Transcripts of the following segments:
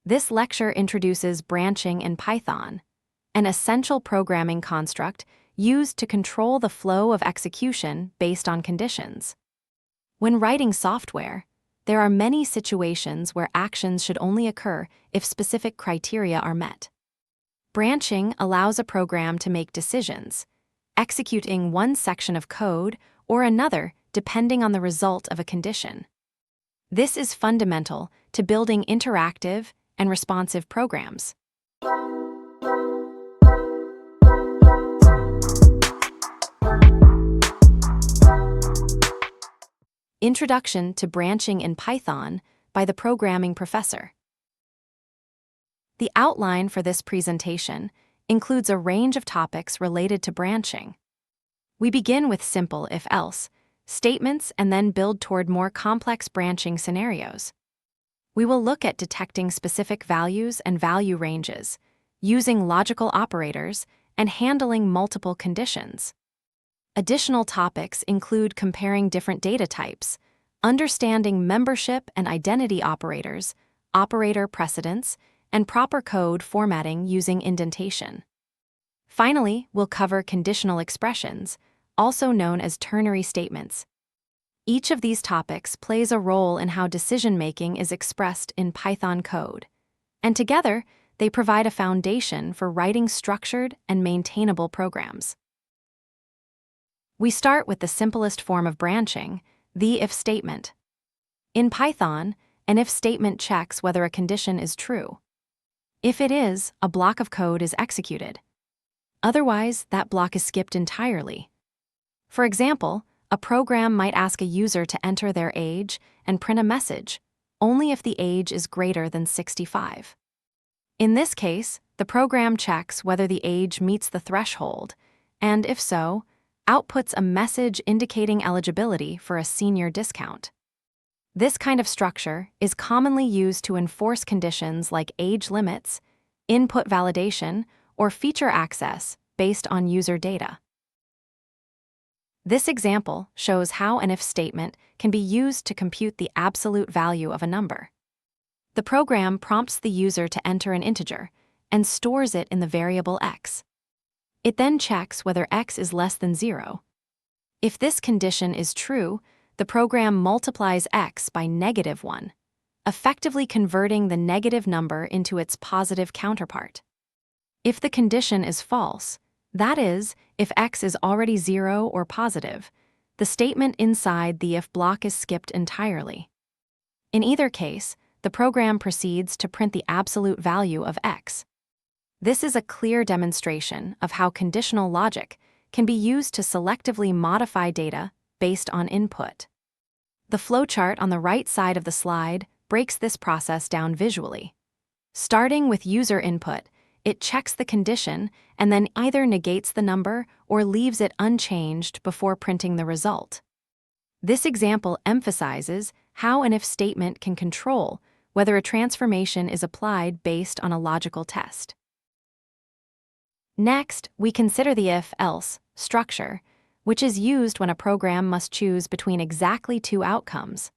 This lecture introduces branching in Python, an essential programming construct used to control the flow of execution based on conditions. When writing software, there are many situations where actions should only occur if specific criteria are met. Branching allows a program to make decisions, executing one section of code or another depending on the result of a condition. This is fundamental to building interactive and responsive programs. Introduction to Branching in Python by the Programming Professor. The outline for this presentation includes a range of topics related to branching. We begin with simple if-else statements and then build toward more complex branching scenarios. We will look at detecting specific values and value ranges, using logical operators, and handling multiple conditions. Additional topics include comparing different data types, understanding membership and identity operators, operator precedence, and proper code formatting using indentation. Finally, we'll cover conditional expressions, also known as ternary statements. Each of these topics plays a role in how decision-making is expressed in Python code, and together they provide a foundation for writing structured and maintainable programs. We start with the simplest form of branching, the if statement. In Python, an if statement checks whether a condition is true. If it is, a block of code is executed. Otherwise, that block is skipped entirely. For example, a program might ask a user to enter their age and print a message, only if the age is greater than 65. In this case, the program checks whether the age meets the threshold, and if so, outputs a message indicating eligibility for a senior discount. This kind of structure is commonly used to enforce conditions like age limits, input validation, or feature access based on user data. This example shows how an if statement can be used to compute the absolute value of a number. The program prompts the user to enter an integer and stores it in the variable x. It then checks whether x is less than 0. If this condition is true, the program multiplies x by -1, effectively converting the negative number into its positive counterpart. If the condition is false, that is, if x is already 0 or positive, the statement inside the if block is skipped entirely. In either case, the program proceeds to print the absolute value of x. This is a clear demonstration of how conditional logic can be used to selectively modify data based on input. The flowchart on the right side of the slide breaks this process down visually. Starting with user input, it checks the condition and then either negates the number or leaves it unchanged before printing the result. This example emphasizes how an if statement can control whether a transformation is applied based on a logical test. Next, we consider the if-else structure, which is used when a program must choose between exactly two outcomes.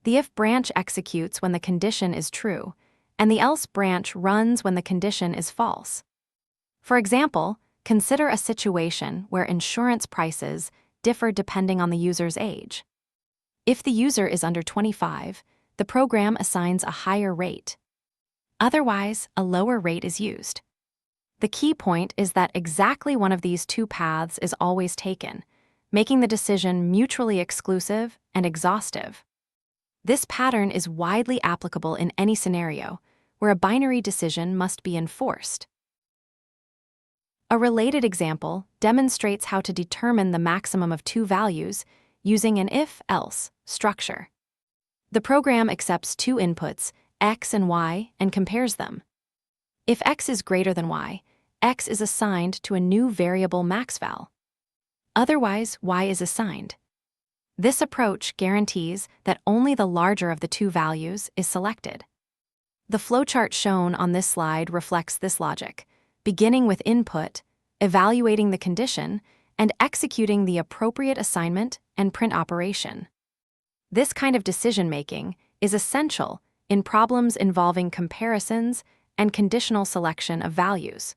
The if branch executes when the condition is true, and the else branch runs when the condition is false. For example, consider a situation where insurance prices differ depending on the user's age. If the user is under 25, the program assigns a higher rate. Otherwise, a lower rate is used. The key point is that exactly one of these two paths is always taken, making the decision mutually exclusive and exhaustive. This pattern is widely applicable in any scenario where a binary decision must be enforced. A related example demonstrates how to determine the maximum of two values using an if-else structure. The program accepts two inputs, x and y, and compares them. If x is greater than y, x is assigned to a new variable maxval. Otherwise, y is assigned. This approach guarantees that only the larger of the two values is selected. The flowchart shown on this slide reflects this logic, beginning with input, evaluating the condition, and executing the appropriate assignment and print operation. This kind of decision-making is essential in problems involving comparisons and conditional selection of values.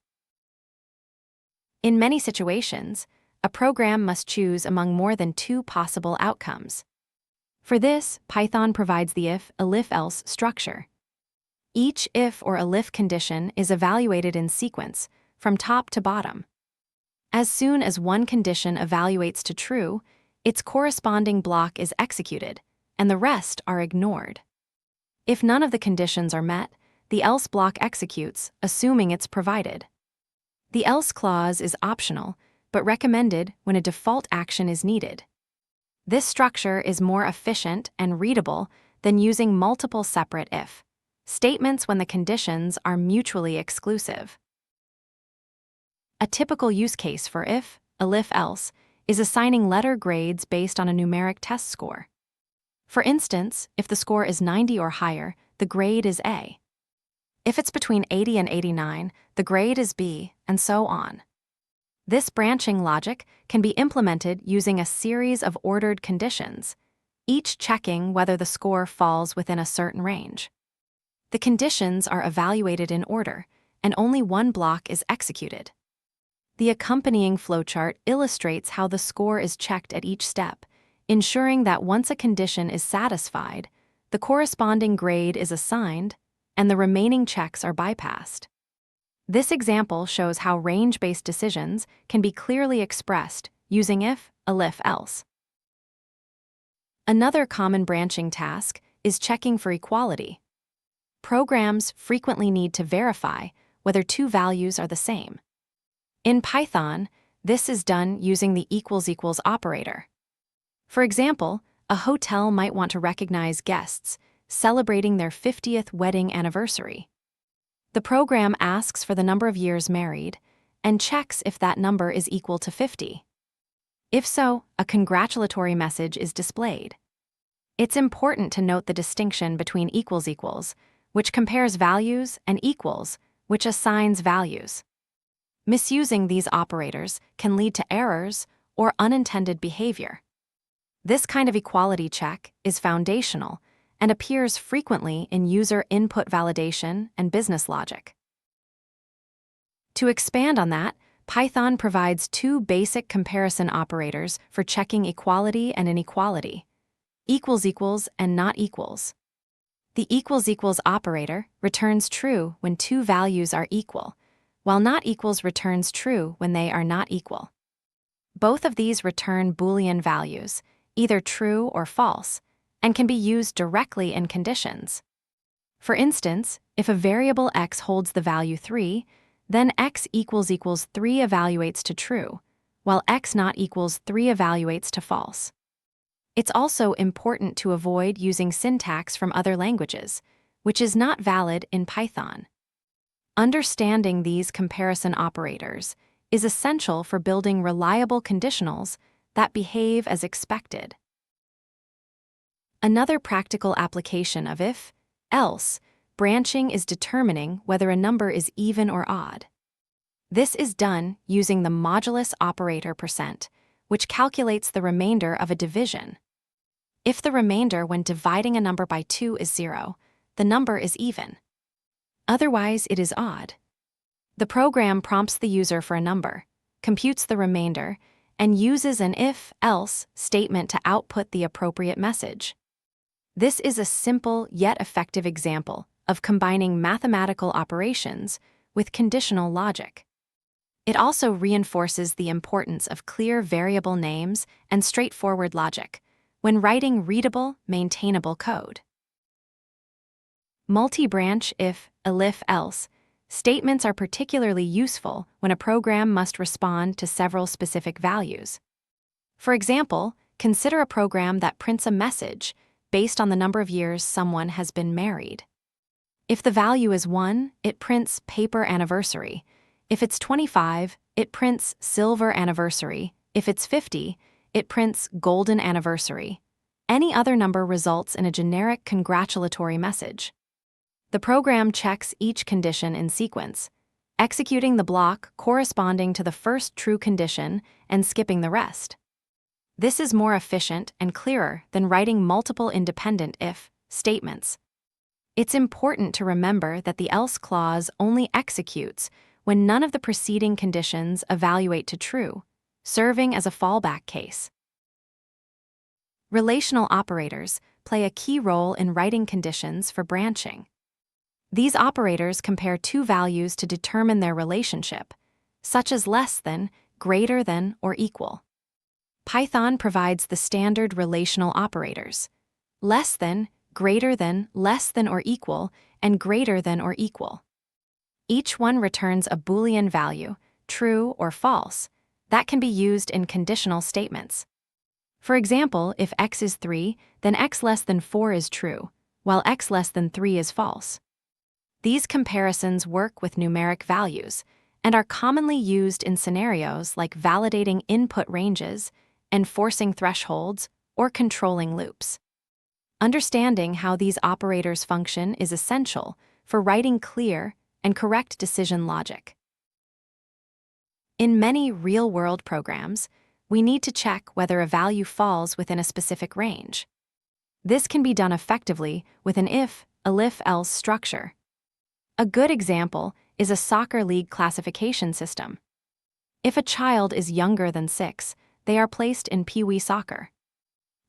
In many situations, a program must choose among more than two possible outcomes. For this, Python provides the if-elif-else structure. Each if or elif condition is evaluated in sequence, from top to bottom. As soon as one condition evaluates to true, its corresponding block is executed, and the rest are ignored. If none of the conditions are met, the else block executes, assuming it's provided. The else clause is optional, but recommended when a default action is needed. This structure is more efficient and readable than using multiple separate if statements when the conditions are mutually exclusive. A typical use case for if, elif, else is assigning letter grades based on a numeric test score. For instance, if the score is 90 or higher, the grade is A. If it's between 80 and 89, the grade is B, and so on. This branching logic can be implemented using a series of ordered conditions, each checking whether the score falls within a certain range. The conditions are evaluated in order, and only one block is executed. The accompanying flowchart illustrates how the score is checked at each step, ensuring that once a condition is satisfied, the corresponding grade is assigned, and the remaining checks are bypassed. This example shows how range-based decisions can be clearly expressed using if, elif, else. Another common branching task is checking for equality. Programs frequently need to verify whether two values are the same. In Python, this is done using the equals equals operator. For example, a hotel might want to recognize guests celebrating their 50th wedding anniversary. The program asks for the number of years married and checks if that number is equal to 50. If so, a congratulatory message is displayed. It's important to note the distinction between equals equals, which compares values, and equals, which assigns values. Misusing these operators can lead to errors or unintended behavior. This kind of equality check is foundational and appears frequently in user input validation and business logic. To expand on that, Python provides two basic comparison operators for checking equality and inequality: equals equals and not equals. The equals equals operator returns true when two values are equal, while not equals returns true when they are not equal. Both of these return Boolean values, either true or false, and can be used directly in conditions. For instance, if a variable x holds the value 3, then x equals 3 evaluates to true, while x not equals 3 evaluates to false. It's also important to avoid using syntax from other languages, which is not valid in Python. Understanding these comparison operators is essential for building reliable conditionals that behave as expected. Another practical application of if, else, branching is determining whether a number is even or odd. This is done using the modulus operator %, which calculates the remainder of a division. If the remainder when dividing a number by 2 is 0, the number is even. Otherwise, it is odd. The program prompts the user for a number, computes the remainder, and uses an if-else statement to output the appropriate message. This is a simple yet effective example of combining mathematical operations with conditional logic. It also reinforces the importance of clear variable names and straightforward logic when writing readable, maintainable code. Multi-branch if, elif, else statements are particularly useful when a program must respond to several specific values. For example, consider a program that prints a message based on the number of years someone has been married. If the value is 1, it prints paper anniversary. If it's 25, it prints silver anniversary. If it's 50, it prints golden anniversary. Any other number results in a generic congratulatory message. The program checks each condition in sequence, executing the block corresponding to the first true condition and skipping the rest. This is more efficient and clearer than writing multiple independent if statements. It's important to remember that the else clause only executes when none of the preceding conditions evaluate to true, serving as a fallback case. Relational operators play a key role in writing conditions for branching. These operators compare two values to determine their relationship, such as less than, greater than, or equal. Python provides the standard relational operators: less than, greater than, less than or equal, and greater than or equal. Each one returns a Boolean value, true or false, that can be used in conditional statements. For example, if x is 3, then x less than 4 is true, while x less than 3 is false. These comparisons work with numeric values and are commonly used in scenarios like validating input ranges, enforcing thresholds, or controlling loops. Understanding how these operators function is essential for writing clear and correct decision logic. In many real-world programs, we need to check whether a value falls within a specific range. This can be done effectively with an if, elif, else structure. A good example is a soccer league classification system. If a child is younger than 6, they are placed in Pee Wee soccer.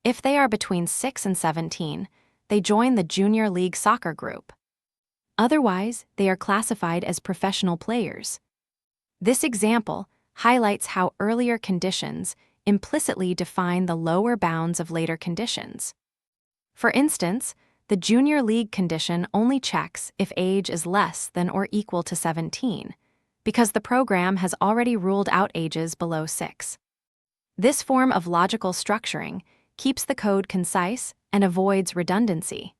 If they are between 6 and 17, they join the Junior League soccer group. Otherwise, they are classified as professional players. This example highlights how earlier conditions implicitly define the lower bounds of later conditions. For instance, the Junior League condition only checks if age is less than or equal to 17, because the program has already ruled out ages below 6. This form of logical structuring keeps the code concise and avoids redundancy.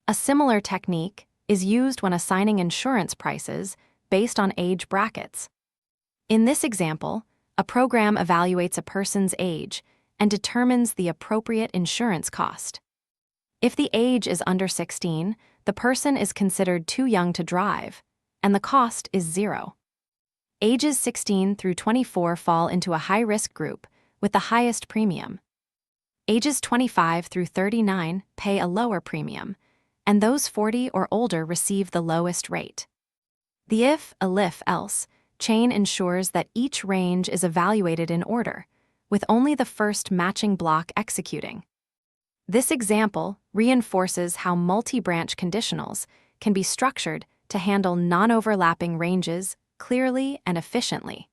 A similar technique is used when assigning insurance prices based on age brackets. In this example, a program evaluates a person's age and determines the appropriate insurance cost. If the age is under 16, the person is considered too young to drive, and the cost is 0. Ages 16 through 24 fall into a high-risk group with the highest premium. Ages 25 through 39 pay a lower premium, and those 40 or older receive the lowest rate. The if, elif, else chain ensures that each range is evaluated in order, with only the first matching block executing. This example reinforces how multi-branch conditionals can be structured to handle non-overlapping ranges clearly and efficiently.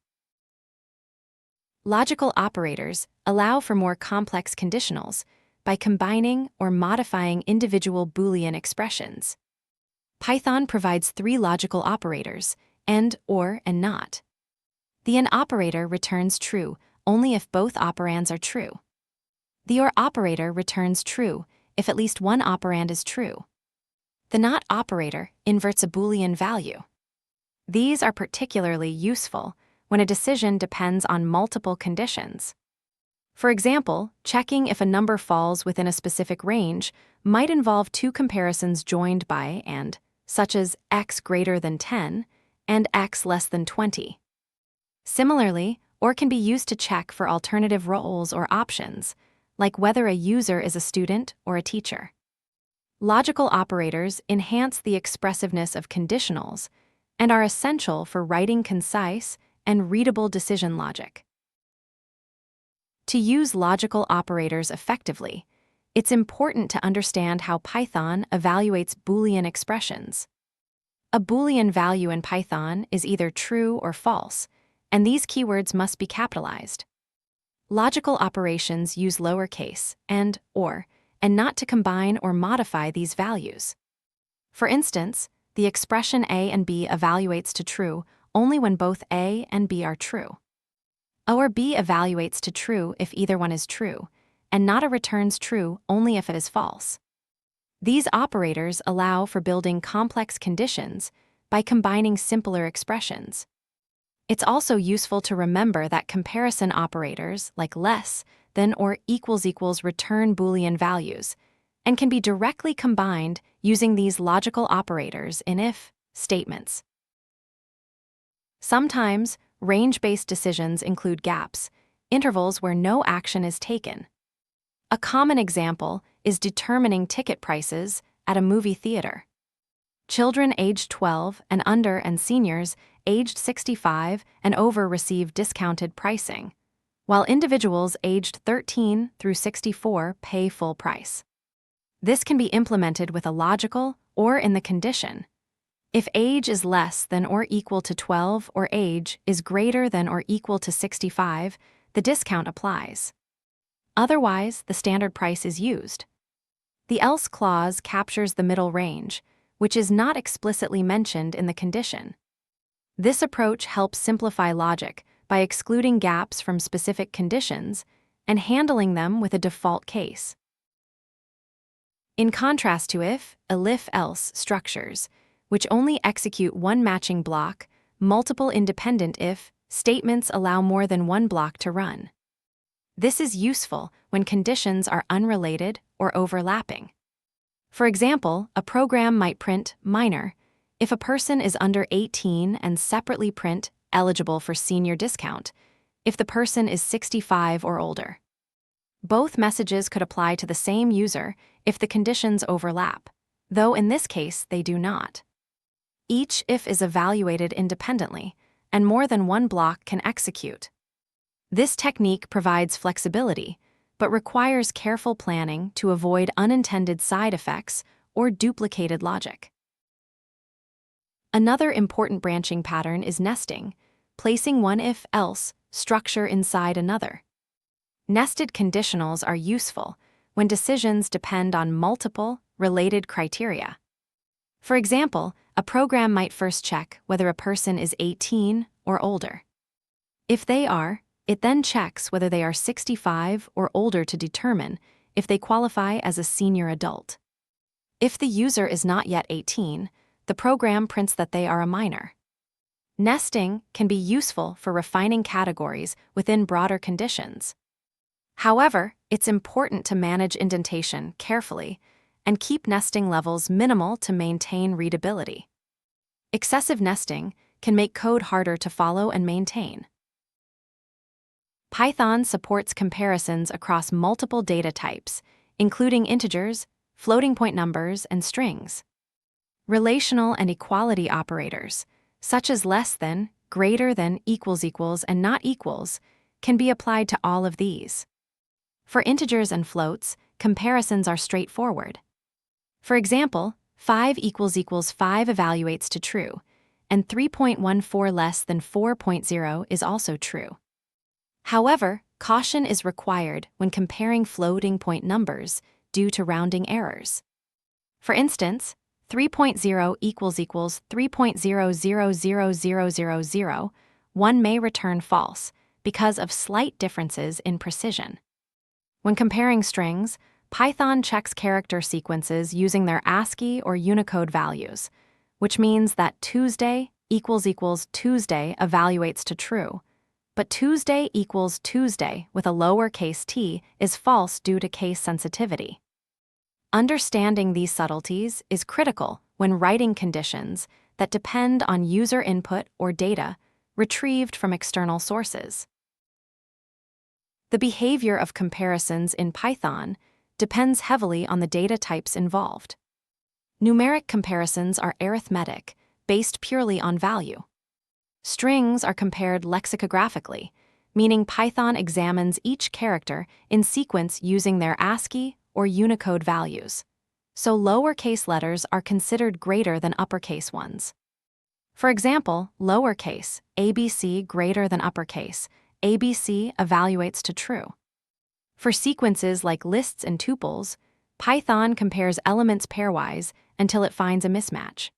Logical operators allow for more complex conditionals by combining or modifying individual Boolean expressions. Python provides 3 logical operators: and, or, and not. The and operator returns true only if both operands are true. The or operator returns true if at least one operand is true. The not operator inverts a Boolean value. These are particularly useful when a decision depends on multiple conditions. For example, checking if a number falls within a specific range might involve 2 comparisons joined by and, such as x greater than 10 and x less than 20. Similarly, or can be used to check for alternative roles or options, like whether a user is a student or a teacher. Logical operators enhance the expressiveness of conditionals and are essential for writing concise and readable decision logic. To use logical operators effectively, it's important to understand how Python evaluates Boolean expressions. A Boolean value in Python is either true or false, and these keywords must be capitalized. Logical operations use lowercase and, or, and not to combine or modify these values. For instance, the expression A and B evaluates to true only when both A and B are true. A or B evaluates to true if either one is true, and not a returns true only if it is false. These operators allow for building complex conditions by combining simpler expressions. It's also useful to remember that comparison operators like less than or equals return Boolean values and can be directly combined using these logical operators in if statements. Sometimes, range-based decisions include gaps, intervals where no action is taken. A common example is determining ticket prices at a movie theater. Children aged 12 and under and seniors aged 65 and over receive discounted pricing, while individuals aged 13 through 64 pay full price. This can be implemented with a logical or in the condition. If age is less than or equal to 12 or age is greater than or equal to 65, the discount applies. Otherwise, the standard price is used. The else clause captures the middle range, which is not explicitly mentioned in the condition. This approach helps simplify logic by excluding gaps from specific conditions and handling them with a default case. In contrast to if-else structures, which only execute one matching block, multiple independent if statements allow more than one block to run. This is useful when conditions are unrelated or overlapping. For example, a program might print minor if a person is under 18 and separately print eligible for senior discount if the person is 65 or older. Both messages could apply to the same user if the conditions overlap, though in this case they do not. Each if is evaluated independently, and more than one block can execute. This technique provides flexibility, but requires careful planning to avoid unintended side effects or duplicated logic. Another important branching pattern is nesting, placing one if-else structure inside another. Nested conditionals are useful when decisions depend on multiple, related criteria. For example, a program might first check whether a person is 18 or older. If they are, it then checks whether they are 65 or older to determine if they qualify as a senior adult. If the user is not yet 18, the program prints that they are a minor. Nesting can be useful for refining categories within broader conditions. However, it's important to manage indentation carefully and keep nesting levels minimal to maintain readability. Excessive nesting can make code harder to follow and maintain. Python supports comparisons across multiple data types, including integers, floating point numbers, and strings. Relational and equality operators, such as less than, greater than, equals, and not equals, can be applied to all of these. For integers and floats, comparisons are straightforward. For example, 5 = 5 evaluates to true, and 3.14 less than 4.0 is also true. However, caution is required when comparing floating point numbers due to rounding errors. For instance, 3.0 = 3.000000, one may return false because of slight differences in precision. When comparing strings, Python checks character sequences using their ASCII or Unicode values, which means that Tuesday = Tuesday evaluates to true, but Tuesday = Tuesday with a lowercase t is false due to case sensitivity. Understanding these subtleties is critical when writing conditions that depend on user input or data retrieved from external sources. The behavior of comparisons in Python depends heavily on the data types involved. Numeric comparisons are arithmetic, based purely on value. Strings are compared lexicographically, meaning Python examines each character in sequence using their ASCII or Unicode values, so lowercase letters are considered greater than uppercase ones. For example, lowercase ABC greater than uppercase ABC evaluates to true. For sequences like lists and tuples, Python compares elements pairwise until it finds a mismatch.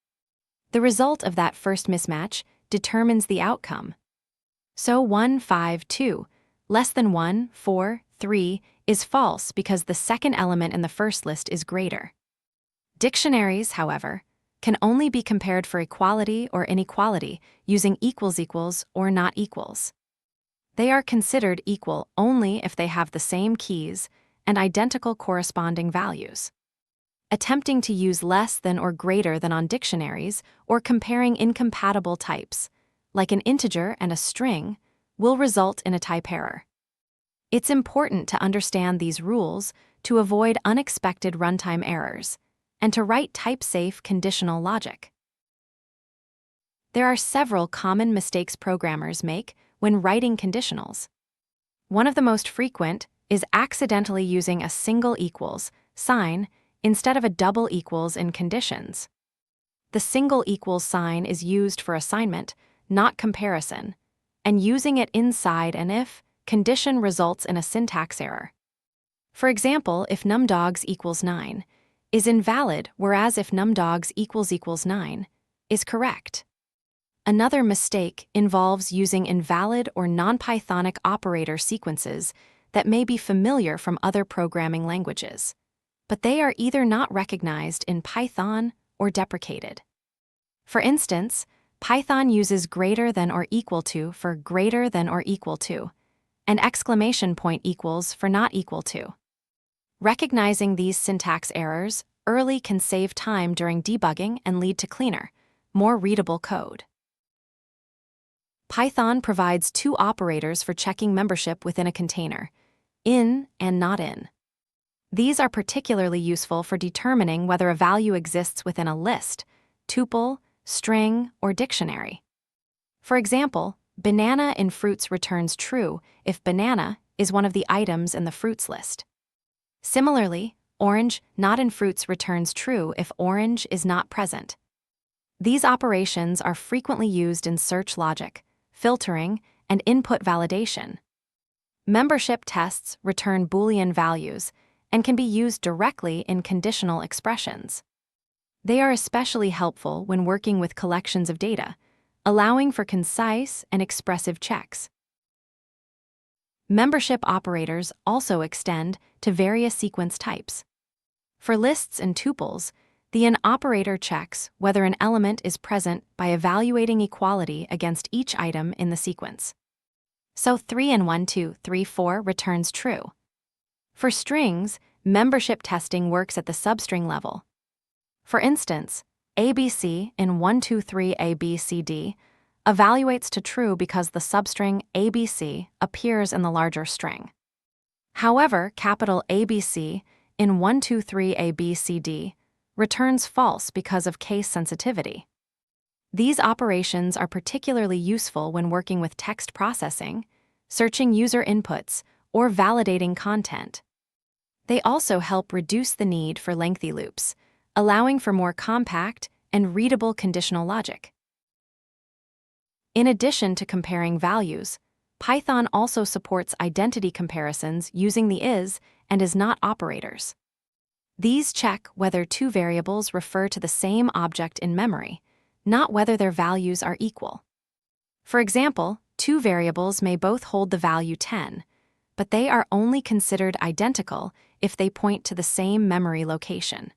The result of that first mismatch determines the outcome. So 1, 5, 2, less than 1, 4, 3 is false because the second element in the first list is greater. Dictionaries, however, can only be compared for equality or inequality using == or not equals. They are considered equal only if they have the same keys and identical corresponding values. Attempting to use less than or greater than on dictionaries or comparing incompatible types, like an integer and a string, will result in a type error. It's important to understand these rules to avoid unexpected runtime errors, and to write type-safe conditional logic. There are several common mistakes programmers make when writing conditionals. One of the most frequent is accidentally using a single equals sign instead of a double equals in conditions. The single equals sign is used for assignment, not comparison, and using it inside an if condition results in a syntax error. For example, if numdogs equals 9 is invalid, whereas if numdogs equals 9 is correct. Another mistake involves using invalid or non-Pythonic operator sequences that may be familiar from other programming languages, but they are either not recognized in Python or deprecated. For instance, Python uses greater than or equal to for greater than or equal to, and exclamation point equals for not equal to. Recognizing these syntax errors early can save time during debugging and lead to cleaner, more readable code. Python provides two operators for checking membership within a container, in and not in. These are particularly useful for determining whether a value exists within a list, tuple, string, or dictionary. For example, banana in fruits returns true if banana is one of the items in the fruits list. Similarly, orange not in fruits returns true if orange is not present. These operations are frequently used in search logic, filtering, and input validation. Membership tests return Boolean values and can be used directly in conditional expressions. They are especially helpful when working with collections of data, allowing for concise and expressive checks. Membership operators also extend to various sequence types. For lists and tuples, the in operator checks whether an element is present by evaluating equality against each item in the sequence. So 3 and 1, 2, 3, 4 returns true. For strings, membership testing works at the substring level. For instance, ABC in 1, 2, 3 ABCD evaluates to true because the substring ABC appears in the larger string. However, capital ABC in 1, 2, 3 ABCD returns false because of case sensitivity. These operations are particularly useful when working with text processing, searching user inputs, or validating content. They also help reduce the need for lengthy loops, allowing for more compact and readable conditional logic. In addition to comparing values, Python also supports identity comparisons using the is and is not operators. These check whether two variables refer to the same object in memory, not whether their values are equal. For example, two variables may both hold the value 10, but they are only considered identical if they point to the same memory location.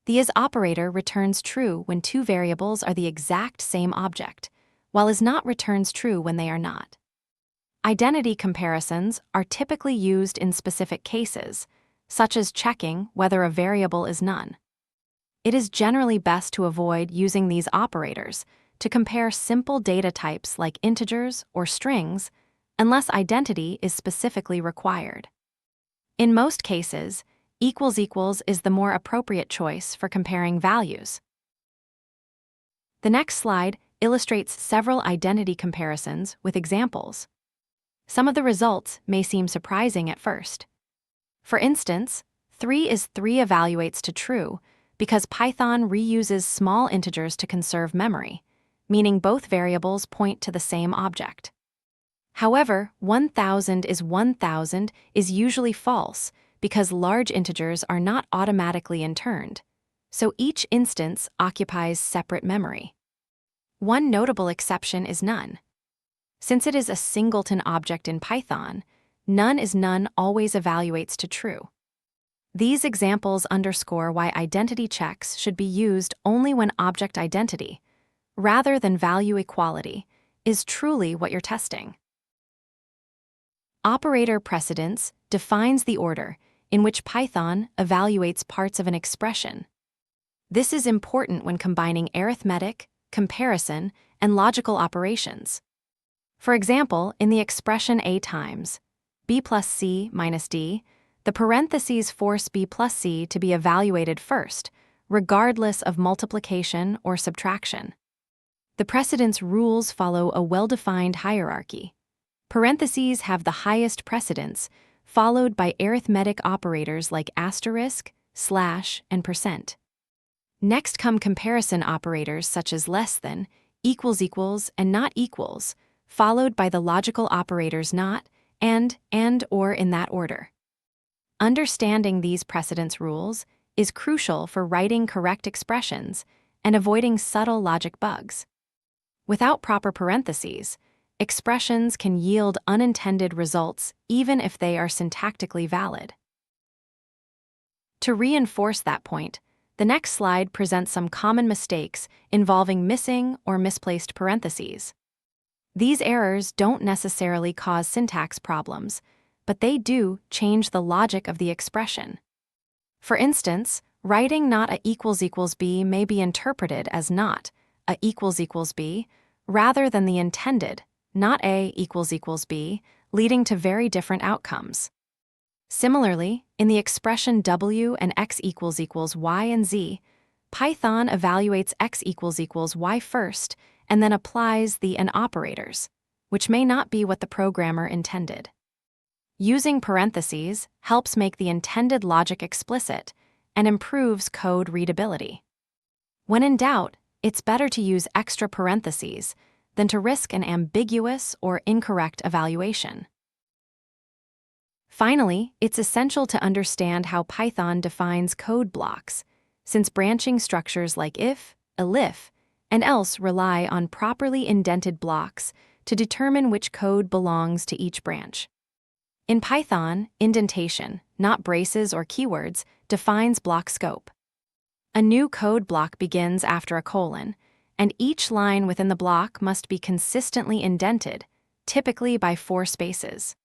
The is operator returns true when two variables are the exact same object, while is not returns true when they are not. Identity comparisons are typically used in specific cases, such as checking whether a variable is none. It is generally best to avoid using these operators to compare simple data types like integers or strings unless identity is specifically required. In most cases, equals is the more appropriate choice for comparing values. The next slide illustrates several identity comparisons with examples. Some of the results may seem surprising at first. For instance, 3 is 3 evaluates to true because Python reuses small integers to conserve memory, meaning both variables point to the same object. However, 1000 is usually false because large integers are not automatically interned, so each instance occupies separate memory. One notable exception is none. Since it is a singleton object in Python, none is none always evaluates to true. These examples underscore why identity checks should be used only when object identity, rather than value equality, is truly what you're testing. Operator precedence defines the order in which Python evaluates parts of an expression. This is important when combining arithmetic, comparison, and logical operations. For example, in the expression A times B plus C minus D, the parentheses force B plus C to be evaluated first, regardless of multiplication or subtraction. The precedence rules follow a well-defined hierarchy. Parentheses have the highest precedence, followed by arithmetic operators like asterisk, slash, and percent. Next come comparison operators such as less than, equals, and not equals, followed by the logical operators not, and, or in that order. Understanding these precedence rules is crucial for writing correct expressions and avoiding subtle logic bugs. Without proper parentheses, expressions can yield unintended results even if they are syntactically valid. To reinforce that point, the next slide presents some common mistakes involving missing or misplaced parentheses. These errors don't necessarily cause syntax problems, but they do change the logic of the expression. For instance, writing not a equals b may be interpreted as not a equals b, rather than the intended not a equals b, leading to very different outcomes. Similarly, in the expression w and x equals y and z, Python evaluates x equals y first and then applies the and operators, which may not be what the programmer intended. Using parentheses helps make the intended logic explicit and improves code readability. When in doubt, it's better to use extra parentheses than to risk an ambiguous or incorrect evaluation. Finally, it's essential to understand how Python defines code blocks, since branching structures like if, elif, and else rely on properly indented blocks to determine which code belongs to each branch. In Python, indentation, not braces or keywords, defines block scope. A new code block begins after a colon, and each line within the block must be consistently indented, typically by 4 spaces.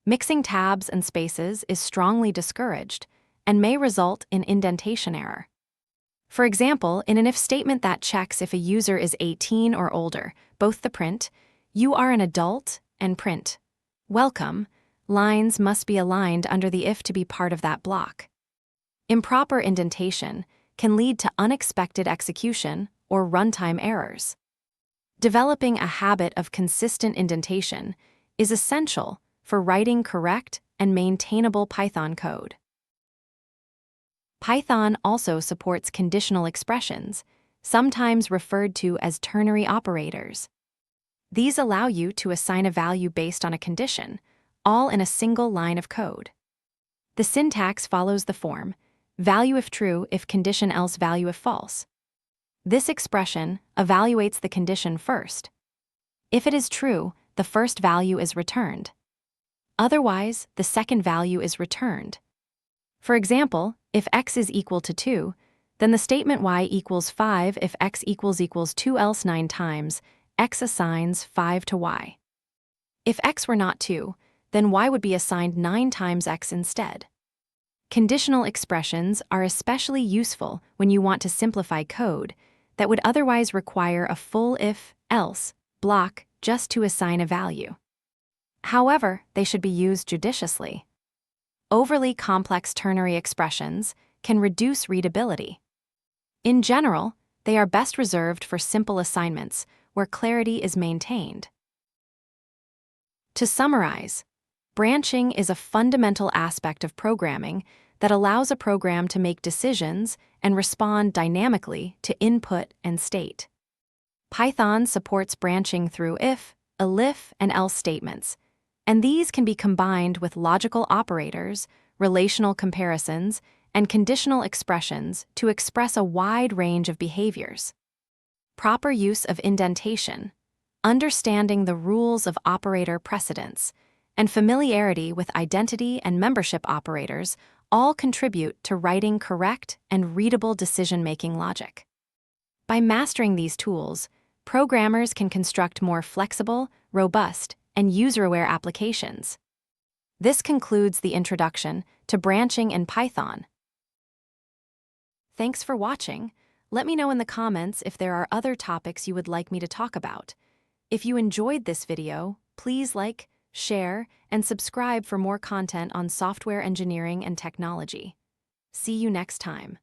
Mixing tabs and spaces is strongly discouraged and may result in indentation error. For example, in an if statement that checks if a user is 18 or older, both the print, "You are an adult," and print, "Welcome," lines must be aligned under the if to be part of that block. Improper indentation can lead to unexpected execution or runtime errors. Developing a habit of consistent indentation is essential for writing correct and maintainable Python code. Python also supports conditional expressions, sometimes referred to as ternary operators. These allow you to assign a value based on a condition, all in a single line of code. The syntax follows the form, value if true if condition else value if false. This expression evaluates the condition first. If it is true, the first value is returned. Otherwise, the second value is returned. For example, if x is equal to 2, then the statement y equals 5 if x equals 2 else 9 times, x assigns 5 to y. If x were not 2, then y would be assigned 9 times x instead. Conditional expressions are especially useful when you want to simplify code that would otherwise require a full if, else block just to assign a value. However, they should be used judiciously. Overly complex ternary expressions can reduce readability. In general, they are best reserved for simple assignments where clarity is maintained. To summarize, branching is a fundamental aspect of programming that allows a program to make decisions and respond dynamically to input and state. Python supports branching through if, elif, and else statements, and these can be combined with logical operators, relational comparisons, and conditional expressions to express a wide range of behaviors. Proper use of indentation, understanding the rules of operator precedence, and familiarity with identity and membership operators all contribute to writing correct and readable decision-making logic. By mastering these tools, programmers can construct more flexible, robust, and user-aware applications. This concludes the introduction to branching in Python. Thanks for watching. Let me know in the comments if there are other topics you would like me to talk about. If you enjoyed this video, please like, share, and subscribe for more content on software engineering and technology. See you next time.